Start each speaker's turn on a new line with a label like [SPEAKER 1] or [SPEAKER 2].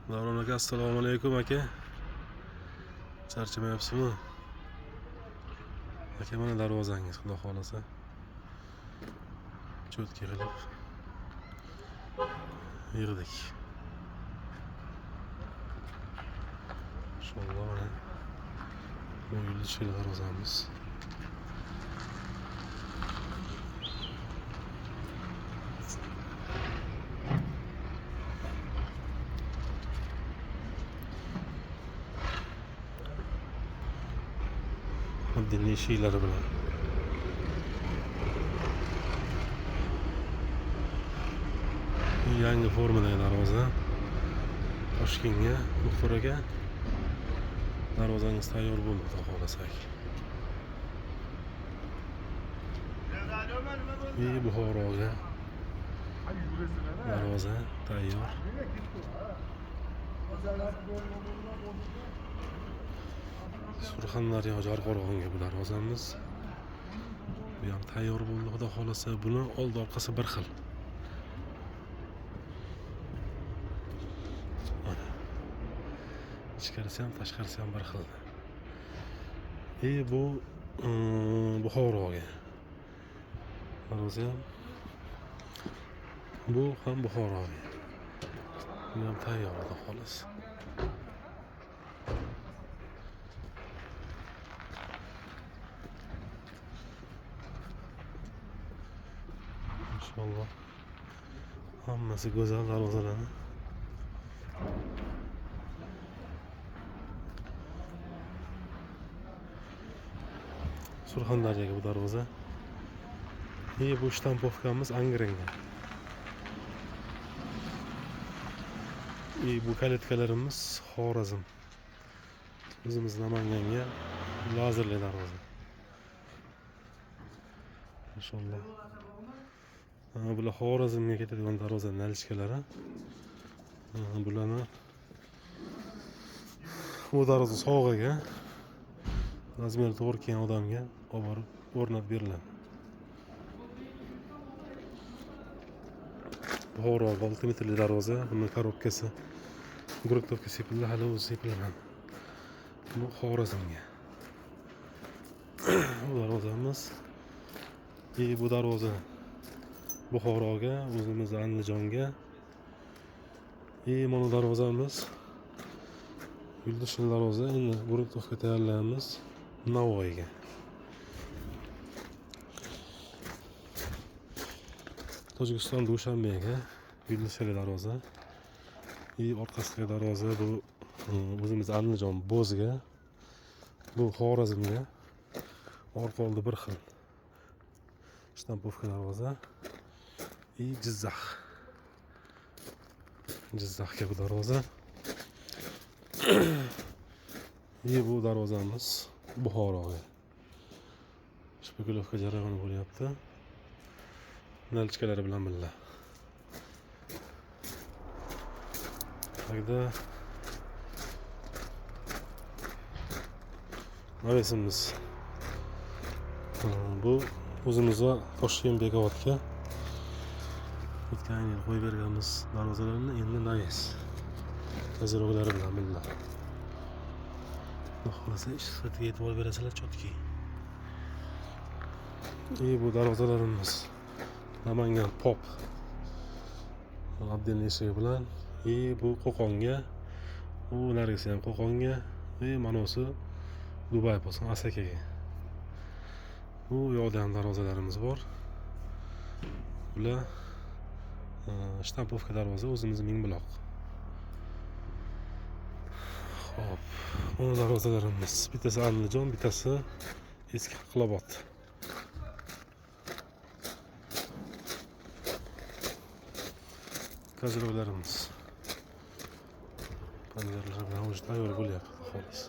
[SPEAKER 1] Davron aka, assalomu alaykum aka. Charchamayapsizmi? Aka, mana darvozangiz, xudo xolasa. Cho'tka qilib yig'dik. Inshaalloh mana bu yulduzli darvozamiz. Dinli ishiklari bilan yangi formadagi darvoza. Toshkentga Muxtor aka, darvozangiz tayyor bo'ldi, xudo xolasak. Buxoroga darvoza tayyor. Surxondaryo Jarqo'rg'onga bu darvozamiz. Bu ham tayyor bo'ldi, xudo xolasa. Buni oldi orqasi bir xil. Ichkarisi ham tashqarisi ham bir xil. Bu Buxoroga darvoza ham. Bu ham Buxoroga. Bu ham tayyor, xudo xolasa. İnşallah hammasi go'zal darvozalarni Surxondaryoga bu darvoza. Bu shtampovkamiz Angrenga. Bu kalitkalarimiz Xorazm. O'zimiz Namanganga lazerli darvoza. Inshaalloh. Bular Xorazmga ketadigan darvoza nalishkalari. Bularni bu darvoza sog'aga razmeri to'g'ri kelgan odamga olib borib o'rnatib beriladi. Buxoro 6 metrli darvoza. Buni korobkasi, gruntовка sepildi, hali o'zi sepilmadi. Bu Xorazmga. Bu darvozamiz. Bu darvoza Buxoroga, o'zimiz Andijonga. Mana darvozamiz yulduzli darvoza. Endi gruntовка tayyorlaymiz Navoiyga. Tojikiston Dushanbega yulduzli darvoza. Orqasidagi darvoza bu o'zimiz Andijon Bo'zga. Bu Xorazmga. Orqa oldi bir xil. Shtampovka darvoza. Jizzaxga bu darvoza. Bu darvozamiz Buxoroga. Shpekulovka jarayoni bo'lyapti. Nalchkalari bilan birga. Tagda navesimiz. Bu o'zimiz va Toshkent bekovatga o'tgan yil qo'yib berganmiz darvozalarni endi naves tajribalari bilan birga. Xohlasa ish sifatiga e'tibor berasizlar, chotki. Bu darvozalarimiz Namangan Pop Abdel eshigi bilan. Bu Qo'qonga, u nargisi ham Qo'qonga, manosi Dubay bo'lsin, Asakaga. Bu yoqda ham darvozalarimiz bor. Bular shtampovka darvoza, o'zimiz Mingbuloq. Xo'p, bu darvozalarimiz bittasi Andijon, bittasi eski Haqlobod. Tajribalarimiz. Panjaralar bilan o'zi tayyor bo'lyapti, xolos.